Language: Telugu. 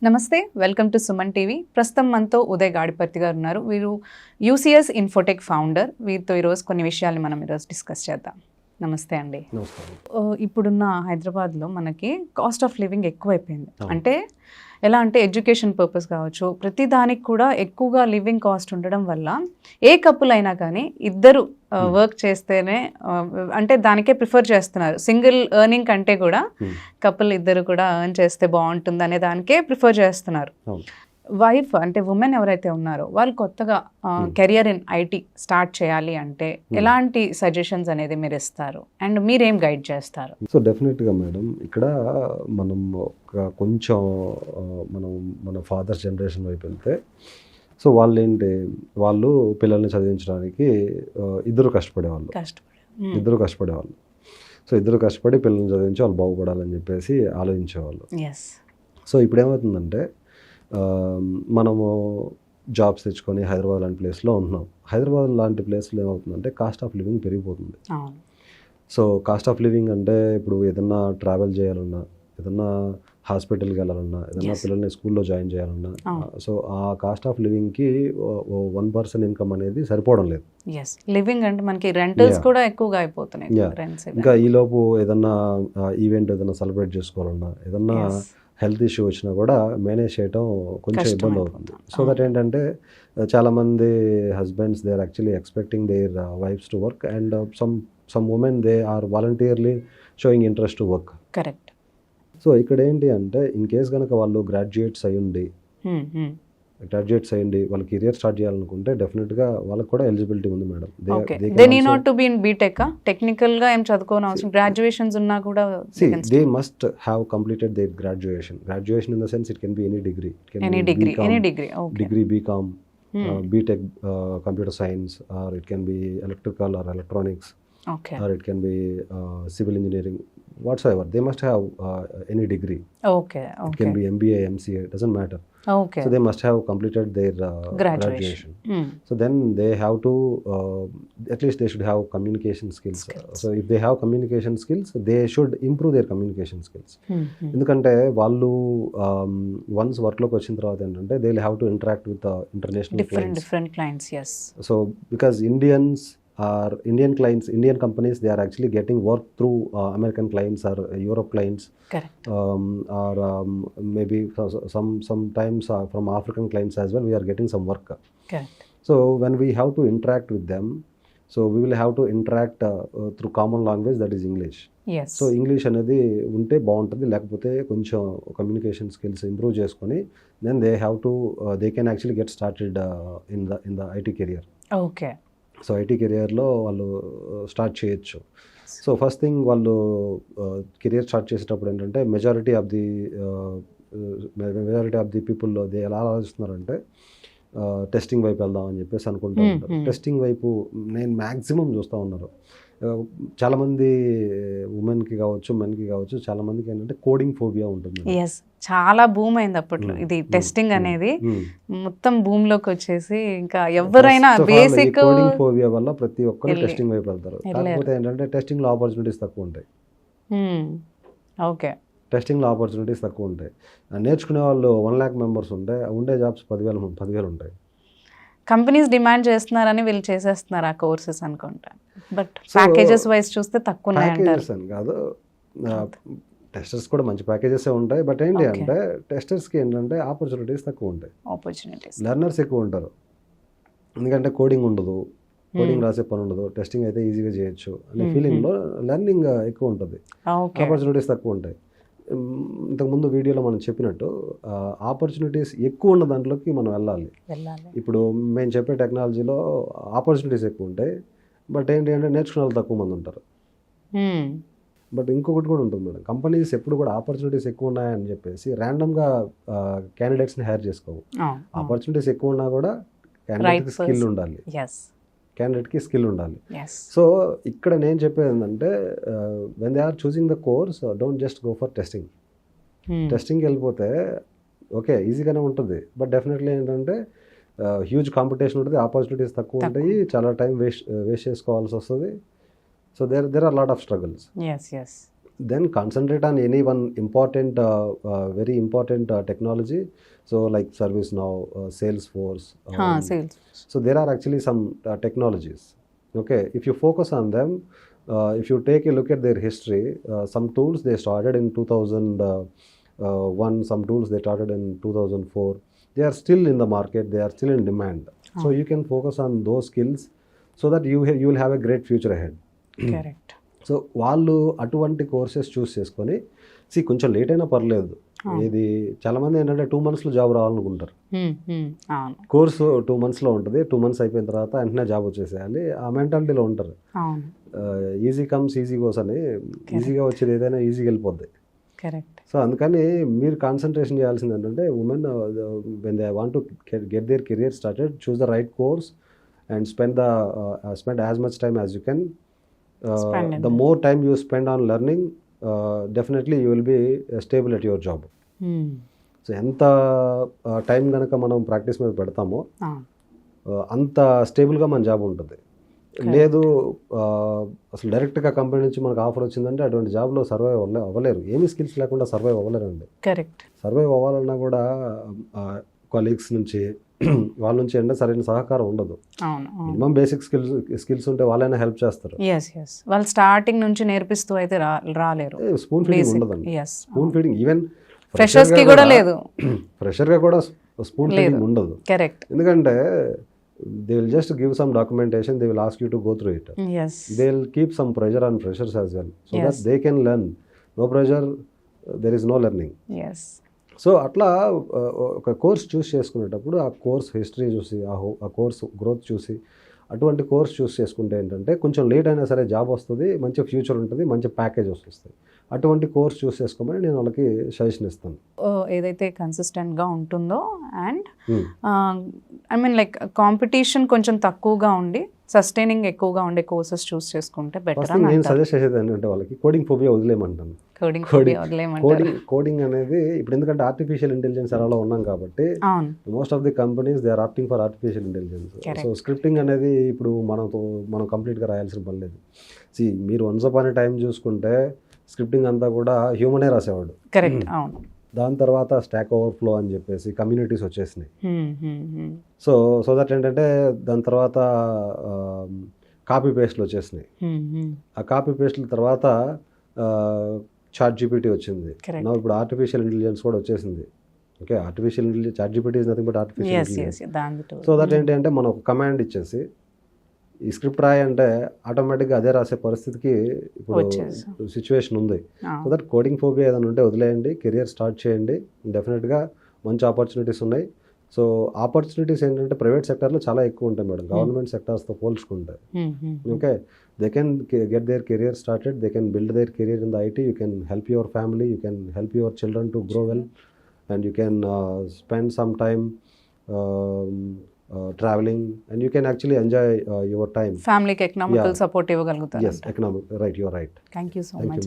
నమస్తే, వెల్కమ్ టు సుమన్ టీవీ. ప్రస్తుతం మనతో ఉదయ్ గాడిపర్తి గారు ఉన్నారు. వీరు యూసీఎస్ ఇన్ఫోటెక్ ఫౌండర్. వీరితో ఈరోజు కొన్ని విషయాలు మనం ఈరోజు డిస్కస్ చేద్దాం. నమస్తే అండి. ఇప్పుడున్న హైదరాబాద్లో మనకి కాస్ట్ ఆఫ్ లివింగ్ ఎక్కువైపోయింది. అంటే ఎలా అంటే ఎడ్యుకేషన్ పర్పస్ కావచ్చు, ప్రతి దానికి కూడా ఎక్కువగా లివింగ్ కాస్ట్ ఉండడం వల్ల ఏ కపుల్ అయినా కానీ ఇద్దరు వర్క్ చేస్తేనే అంటే దానికే ప్రిఫర్ చేస్తున్నారు. సింగిల్ ఎర్నింగ్ కంటే కూడా కపుల్ ఇద్దరు కూడా ఎర్న్ చేస్తే బాగుంటుంది అనే దానికే ప్రిఫర్ చేస్తున్నారు. వైఫ్ అంటే ఉమెన్ ఎవరైతే ఉన్నారో వాళ్ళు కొత్తగా కెరియర్ ఇన్ ఐటీ స్టార్ట్ చేయాలి అంటే ఎలాంటి సజెషన్స్ అనేది మీరు ఇస్తారు అండ్ మీరేం గైడ్ చేస్తారు? సో డెఫినెట్గా మేడం, ఇక్కడ మనం కొంచెం మన ఫాదర్స్ జనరేషన్ వైపు వెళ్తే, సో వాళ్ళు పిల్లల్ని చదివించడానికి ఇద్దరు కష్టపడేవాళ్ళు. సో ఇద్దరు కష్టపడి పిల్లల్ని చదివించి వాళ్ళు బాగుపడాలని చెప్పేసి ఆలోచించేవాళ్ళు. సో ఇప్పుడు ఏమవుతుందంటే, మనము జాబ్స్ తెచ్చుకొని హైదరాబాద్ లాంటి ప్లేస్లో ఉంటున్నాం. హైదరాబాద్ లాంటి ప్లేస్లో ఏమవుతుందంటే కాస్ట్ ఆఫ్ లివింగ్ పెరిగిపోతుంది. సో కాస్ట్ ఆఫ్ లివింగ్ అంటే ఇప్పుడు ఏదన్నా ట్రావెల్ చేయాలన్నా, ఏదన్నా హాస్పిటల్కి వెళ్ళాలన్నా, ఏదన్నా పిల్లల్ని స్కూల్లో జాయిన్ చేయాలన్నా, సో ఆ కాస్ట్ ఆఫ్ లివింగ్కి వన్ పర్సన్ ఇన్కమ్ అనేది సరిపోవడం లేదు. లివింగ్ అంటే మనకి రెంటల్స్ కూడా ఎక్కువగా అయిపోతున్నాయి. ఇంకా ఈలోపు ఏదన్నా ఈవెంట్ ఏదన్నా సెలబ్రేట్ చేసుకోవాలన్నా, ఏదన్నా హెల్త్ ఇష్యూ వచ్చినా కూడా మేనేజ్ చేయడం కొంచెం ఇబ్బంది అవుతుంది. సో దట్ ఏంటంటే చాలామంది husbands they are actually expecting their wives to work and some women they are voluntarily showing interest to work. Correct. So ఇక్కడ ఏంటి అంటే, ఇన్ కేస్ కనుక వాళ్ళు గ్రాడ్యుయేట్స్ అయ్యండి వాళ్ళ కెరియర్ స్టార్ట్ చేయాలనుకుంటే డెఫినెట్గా వాళ్ళకి కూడా ఎలిజిబిలిటీ ఉంది madam. They need not to be in BTech, technical గా ఏం చదువుకోని అవసరం, గ్రాడ్యుయేషన్స్ ఉన్నా కూడా they must have completed their graduation in the sense it can be any degree, BCom, BTech, computer science, or it can be electrical or electronics, or it can be civil engineering, whatsoever. They must have any degree. It can be MBA, MCA, doesn't matter. So they must have completed their graduation. So then they have to at least they should have communication skills. So if they have communication skills, they should improve their communication skills. ఎందుకంటే వాళ్ళు వన్స్ వర్క్లోకి వచ్చిన తర్వాత ఏంటంటే they will have to interact with the international different clients. Yes. So because Indian clients, Indian companies, they are actually getting work through American clients or Europe clients. Correct. Or maybe sometimes from African clients as well, we are getting some work. Correct. So when we have to interact with them, so we will have to interact through common language, that is English. Yes. So English అనేది ఉంటే బాగుంటుంది, లేకపోతే కొంచెం కమ్యూనికేషన్ స్కిల్స్ ఇంప్రూవ్ చేసుకొని then they can actually get started in the IT career. Okay. So IT కెరియర్లో వాళ్ళు స్టార్ట్ చేయొచ్చు. సో ఫస్ట్ థింగ్ వాళ్ళు కెరియర్ స్టార్ట్ చేసేటప్పుడు ఏంటంటే మెజారిటీ ఆఫ్ ది పీపుల్లో ఎలా ఆలోచిస్తున్నారంటే టెస్టింగ్ వైపు వెళ్దాం అని చెప్పేసి అనుకుంటూ ఉంటారు. టెస్టింగ్ వైపు నేను మ్యాక్సిమం చూస్తూ ఉన్నారు. చాలామంది ఉమెన్కి కావచ్చు, మెన్కి కావచ్చు, చాలామందికి ఏంటంటే కోడింగ్ ఫోబియా ఉంటుంది. చాలా భూమి అయింది అప్పట్లో ఇది టెస్టింగ్ అనేది, మొత్తం భూమిలోకి వచ్చేసి ఇంకా ఎవరైనా బేసిక్ కోడింగ్ ఫోబియా వల్ల ప్రతి ఒక్కరు టెస్టింగ్ వైపు వెళ్తారు. కాకపోతే ఏంటంటే టెస్టింగ్లో ఆపర్చునిటీస్ తక్కువ ఉంటాయి. ఓకే, టెస్టింగ్లో ఆపర్చునిటీస్ తక్కువ ఉంటాయి. నేర్చుకునే వాళ్ళు 1 lakh మెంబర్స్ ఉంటాయి, ఉండే జాబ్స్ 10,000 ఉంటాయి. కంపెనీస్ డిమాండ్ చేస్తున్నారని వీళ్ళు చేసేస్తున్నారు ఆ కోర్సెస్ అనుకుంటా. బట్ ప్యాకేజెస్ వైజ్ చూస్తే తక్కువ ప్యాకేజెస్ అని కాదు, టెస్టర్స్ కూడా మంచి ప్యాకేజెస్ ఉంటాయి. బట్ ఏంటి అంటే టెస్టర్స్కి ఏంటంటే ఆపర్చునిటీస్ తక్కువ ఉంటాయి, లెర్నర్స్ ఎక్కువ ఉంటారు. ఎందుకంటే కోడింగ్ ఉండదు, కోడింగ్ రాసే పని ఉండదు, టెస్టింగ్ అయితే ఈజీగా చేయొచ్చు అనే ఫీలింగ్లో లెర్నింగ్ ఎక్కువ ఉంటుంది, ఆపర్చునిటీస్ తక్కువ ఉంటాయి. ఇంతకుముందు వీడియోలో మనం చెప్పినట్టు ఆపర్చునిటీస్ ఎక్కువ ఉన్న దాంట్లోకి మనం వెళ్ళాలి. ఇప్పుడు మేము చెప్పే టెక్నాలజీలో ఆపర్చునిటీస్ ఎక్కువ ఉంటాయి, బట్ ఏంటి అంటే నేర్చుకునే వాళ్ళు తక్కువ మంది ఉంటారు. బట్ ఇంకొకటి కూడా ఉంటుంది మేడం, కంపెనీస్ ఎప్పుడు కూడా ఆపర్చునిటీస్ ఎక్కువ ఉన్నాయని చెప్పేసి ర్యాండమ్గా క్యాండిడేట్స్ని హైర్ చేసుకోవు. ఆపర్చునిటీస్ ఎక్కువ ఉన్నా కూడా క్యాండిడేట్కి స్కిల్ ఉండాలి. సో ఇక్కడ నేను చెప్పేది ఏంటంటే, when they are choosing the course, don't just go for testing. టెస్టింగ్కి వెళ్ళిపోతే ఓకే ఈజీగానే ఉంటుంది, బట్ డెఫినెట్లీ ఏంటంటే హ్యూజ్ కాంపిటీషన్ ఉంటుంది, ఆపర్చునిటీస్ తక్కువ ఉంటాయి, చాలా టైం వేస్ట్ చేసుకోవాల్సి వస్తుంది. So there are lot of struggles. then concentrate on any one important, very important technology. So like ServiceNow, Salesforce. Sales So there are actually some technologies. Okay, if you focus on them, if you take a look at their history, some tools they started in 2001, some tools they started in 2004. They are still in the market. They are still in demand. So you can focus on those skills so that you will have a great future ahead. Correct. So వాళ్ళు అటువంటి కోర్సెస్ చూస్ చేసుకొని కొంచెం లేట్ అయినా పర్లేదు. ఇది చాలామంది ఏంటంటే 2 monthsలో జాబ్ రావాలనుకుంటారు. అవును కోర్సు 2 monthsలో ఉంటుంది. 2 months అయిపోయిన తర్వాత వెంటనే జాబ్ వచ్చేసేయాలి, ఆ మెంటాలిటీలో ఉంటారు. అవును ఈజీ కమ్స్ ఈజీ గోస్ అని, ఈజీగా వచ్చేది ఏదైనా ఈజీగా వెళ్ళిపోద్ది. కరెక్ట్. సో అందుకని మీరు కాన్సన్ట్రేషన్ చేయాల్సింది ఏంటంటే women when they want to get their career started, choose the right course and spend as much time as you can. The more time you spend on learning, definitely you will be stable at your job. So ఎంత టైం కనుక మనం ప్రాక్టీస్ మీద పెడతామో అంత స్టేబుల్గా మన జాబ్ ఉంటుంది. లేదు అసలు డైరెక్ట్గా కంపెనీ నుంచి మనకు ఆఫర్ వచ్చిందంటే అటువంటి జాబ్లో సర్వైవ్ అవ్వలేరు. ఏమీ స్కిల్స్ లేకుండా సర్వైవ్ అవ్వలేరండి. కరెక్ట్. సర్వైవ్ అవ్వాలన్నా కూడా కొలీగ్స్ నుంచి వాళ్ళ నుంచి అంటే సరైన సహకారం ఉండదు. మినిమం బేసిక్ స్కిల్స్ ఉంటే వాళ్ళైనా హెల్ప్ చేస్తారు. వాళ్ళు స్టార్టింగ్ నుంచి నేర్పిస్తూ అయితే రాలేరు. స్పూన్ ఫీడింగ్ ఉండదండి. స్పూన్ ఫీడింగ్ ఈవెన్ ఫ్రెషర్స్ కి కూడా లేదు. ఫ్రెషర్ గా కూడా స్పూన్ ఫీడింగ్ ఉండదు. కరెక్ట్. ఎందుకంటే they will just give some documentation, they will ask you to go through it. They will keep some pressure on freshers as well, so that they can learn. No pressure, there is no learning. So అట్లా ఒక కోర్స్ చూస్ చేసుకునేటప్పుడు ఆ కోర్స్ హిస్టరీ చూసి, ఆ కోర్స్ గ్రోత్ చూసి, అటువంటి కోర్స్ చూస్ చేసుకుంటే ఏంటంటే కొంచెం లేట్ అయినా సరే జాబ్ వస్తుంది, మంచి ఫ్యూచర్ ఉంటుంది, మంచి ప్యాకేజ్ వస్తుంది. అటువంటి కోర్స్ చూస్ చేసుకోమని నేను వాళ్ళకి సజెషన్ ఇస్తాను. ఏదైతే కన్సిస్టెంట్గా ఉంటుందో and I mean like competition కొంచెం తక్కువగా ఉండి సస్టైనింగ్ ఎక్కువగా ఉండే కోర్సెస్ చూస్ చేసుకుంటే బెటర్. నేను సజెస్ట్ చేసేది ఏంటంటే వాళ్ళకి కోడింగ్ ఫోబియా వదిలేయమంటాను. కోడింగ్ అనేది ఇప్పుడు ఎందుకంటే ఆర్టిఫిషియల్ ఇంటెలిజెన్స్ అలా ఉన్నాం కాబట్టి most of the companies they are opting for artificial intelligence. So scripting అనేది ఇప్పుడు మనం కంప్లీట్గా రాయాల్సిన పని లేదు. మీరు వన్స్ అపాన్ ఏ టైం చూసుకుంటే స్క్రిప్టింగ్ అంతా కూడా హ్యూమనే రాసేవాడు. కరెక్ట్. అవును. దాని తర్వాత స్టాక్ ఓవర్ఫ్లో అని చెప్పేసి కమ్యూనిటీస్ వచ్చేసినాయి. సో దట్ ఏంటంటే దాని తర్వాత కాపీ పేస్ట్లు వచ్చేసినాయి. ఆ కాపీ పేస్ట్ల తర్వాత చాట్ జీపీటీ వచ్చింది. ఇప్పుడు ఆర్టిఫిషియల్ ఇంటెలిజెన్స్ కూడా వచ్చేసింది. Okay, artificial intelligence, ChatGPT is nothing but artificial intelligence. So that ఏంటి అంటే మనం ఒక కమాండ్ ఇచ్చేసి ఈ స్క్రిప్ట్ రాయి అంటే ఆటోమేటిక్గా అదే రాసే పరిస్థితికి ఇప్పుడు సిచ్యువేషన్ ఉంది. సో దట్ కోడింగ్ ఫోబియా ఏదైనా ఉంటే వదిలేయండి, కెరియర్ స్టార్ట్ చేయండి. డెఫినెట్గా మంచి ఆపర్చునిటీస్ ఉన్నాయి. సో ఆపర్చునిటీస్ ఏంటంటే ప్రైవేట్ సెక్టర్లో చాలా ఎక్కువ ఉంటాయి మేడం, గవర్నమెంట్ సెక్టార్స్తో పోల్చుకుంటే. Okay, they can get their career started, they can build their career in the IT, you can help your family, you can help your children to grow well, and you can spend some time traveling, and you can actually enjoy your time. Family ki economical support ivagalugutaru. Yes, economic, right, you are right. Thank you so much.